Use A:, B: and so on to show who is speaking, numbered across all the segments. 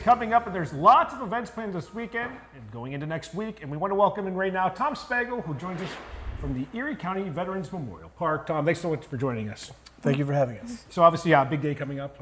A: coming up, and there's lots of events planned this weekend and going into next week. And we want to welcome in right now Tom Spago, who joins us from the Erie County Veterans Memorial Park. Tom, thanks so much for joining us.
B: Thank you for having us.
A: So obviously, yeah, big day coming up,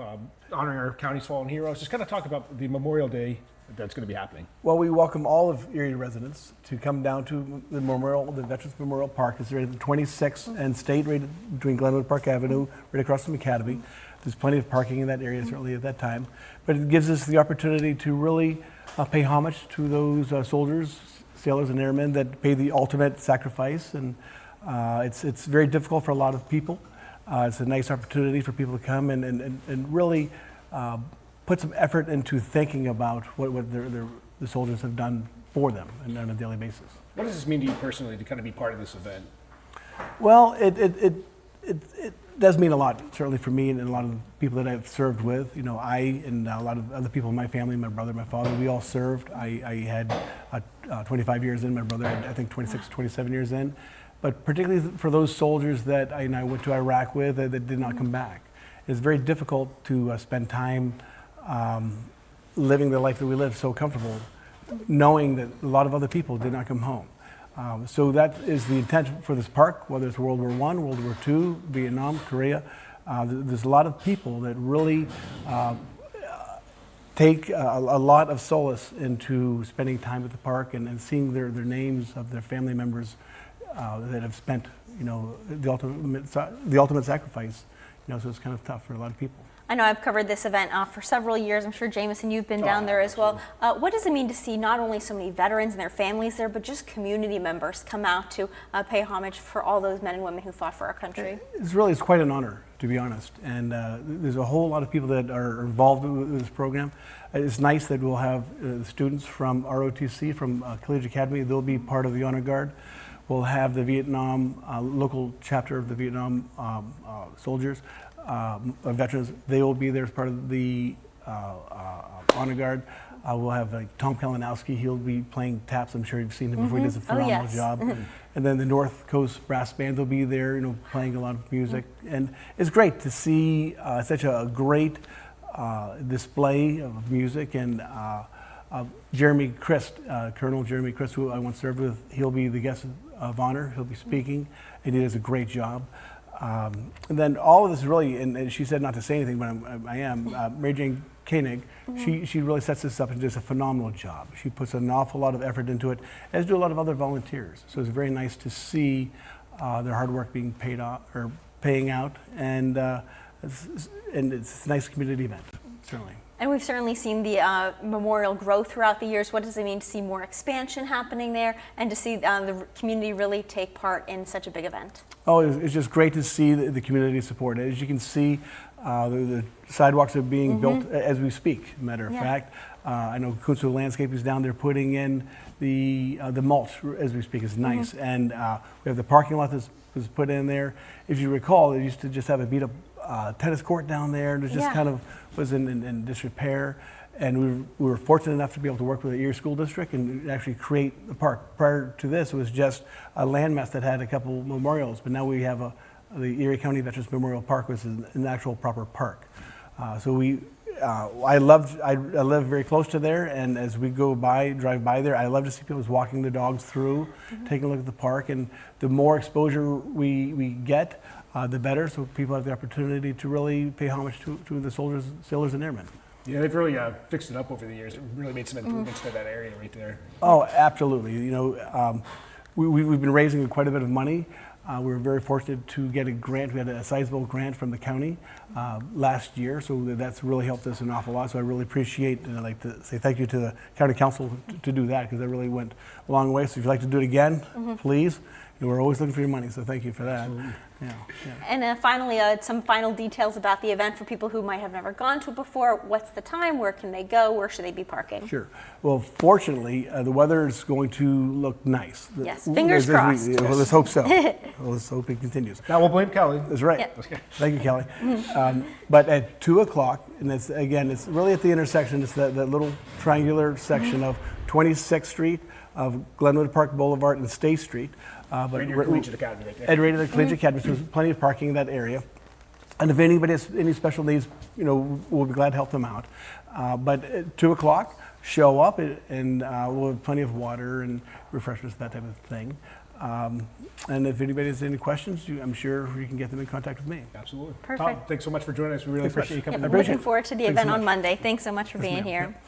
A: honoring our county's fallen heroes. Just kind of talk about the Memorial Day that's going to be happening.
B: Well, we welcome all of Erie residents to come down to the Veterans Memorial Park. It's right at the 26th and State, right between Glenwood Park Avenue, right across from Academy. There's plenty of parking in that area, certainly at that time. But it gives us the opportunity to really pay homage to those soldiers, sailors, and airmen that pay the ultimate sacrifice. And it's very difficult for a lot of people. It's a nice opportunity for people to come and really put some effort into thinking about what the soldiers have done for them and on a daily basis.
A: What does this mean to you personally to kind of be part of this event?
B: Well, it does mean a lot, certainly for me and a lot of the people that I've served with. You know, I and a lot of other people in my family, my brother, my father, we all served. I had 25 years in, my brother had, I think, 26, 27 years in. But particularly for those soldiers that I went to Iraq with that did not come back. It's very difficult to spend time living the life that we live so comfortable, knowing that a lot of other people did not come home. So that is the intent for this park, whether it's World War I, World War II, Vietnam, Korea. There's a lot of people that really take a lot of solace into spending time at the park and seeing their names of their family members that have spent, the ultimate sacrifice. So it's kind of tough for a lot of people.
C: I know I've covered this event for several years. I'm sure, Jameson, you've been down there as well. What does it mean to see not only so many veterans and their families there, but just community members come out to pay homage for all those men and women who fought for our country?
B: It's quite an honor, to be honest. And there's a whole lot of people that are involved with this program. It's nice that we'll have students from ROTC, from Collegiate Academy. They'll be part of the Honor Guard. We'll have the Vietnam, local chapter of the Vietnam soldiers, veterans. They will be there as part of the Honor Guard. We'll have Tom Kalinowski. He'll be playing taps. I'm sure you've seen him before. He does a phenomenal job. And then the North Coast Brass Band will be there, playing a lot of music. And it's great to see such a great display of music. And Jeremy Christ, Colonel Jeremy Christ, who I once served with, he'll be the guest of honor. He'll be speaking, and he does a great job. And then all of this really, and she said not to say anything, but I am, Mary Jane Koenig, she really sets this up and does a phenomenal job. She puts an awful lot of effort into it, as do a lot of other volunteers. So it's very nice to see their hard work being paid off, or paying out, and it's a nice community event, certainly.
C: And we've certainly seen the memorial grow throughout the years. What does it mean to see more expansion happening there and to see the community really take part in such a big event?
B: Oh, it's just great to see the community support. As you can see, the sidewalks are being built as we speak, matter of fact. I know Kunstler Landscape is down there putting in the mulch as we speak. It's nice. And we have the parking lot that's put in there. If you recall, they used to just have a beat up tennis court down there. And it just kind of was in disrepair. And we were fortunate enough to be able to work with the Erie School District and actually create the park. Prior to this, it was just a landmass that had a couple memorials, but now we have the Erie County Veterans Memorial Park, which is an actual proper park. I live very close to there, and as we drive by there, I love to see people walking their dogs through, taking a look at the park, and the more exposure we get, the better, so people have the opportunity to really pay homage to the soldiers, sailors, and airmen.
A: Yeah, they've really fixed it up over the years. It really made some improvements to that area right there.
B: Oh, absolutely. We've been raising quite a bit of money. We were very fortunate to get a grant. We had a sizable grant from the county last year, so that's really helped us an awful lot. So I really appreciate, and I'd like to say thank you to the county council to do that, because that really went a long way. So if you'd like to do it again, please. We're always looking for your money, so thank you for that. Yeah.
C: And finally, some final details about the event for people who might have never gone to it before. What's the time? Where can they go? Where should they be parking?
B: Sure. Well, fortunately, the weather is going to look nice.
C: Yes, fingers crossed.
B: Well, let's hope so. Let's hope it continues.
A: Now we'll blame Kelly.
B: That's right.
C: Yep.
A: Okay.
B: Thank you, Kelly. But at 2 o'clock, and it's really at the intersection. It's that little triangular section of 26th Street, of Glenwood Park Boulevard, and State Street.
A: Right near Collegiate Academy right there.
B: And right at the Collegiate Academy, so there's plenty of parking in that area. And if anybody has any special needs, we'll be glad to help them out. But at 2 o'clock, show up and we'll have plenty of water and refreshments, that type of thing. And if anybody has any questions, I'm sure you can get them in contact with me.
A: Absolutely.
C: Perfect.
A: Tom, thanks so much for joining us. We really appreciate you coming.
B: I appreciate
C: Looking
B: it.
C: forward to the
B: Thanks so
C: event on
B: much.
C: Monday. Thanks so much for being
B: ma'am.
C: here.
B: Yep.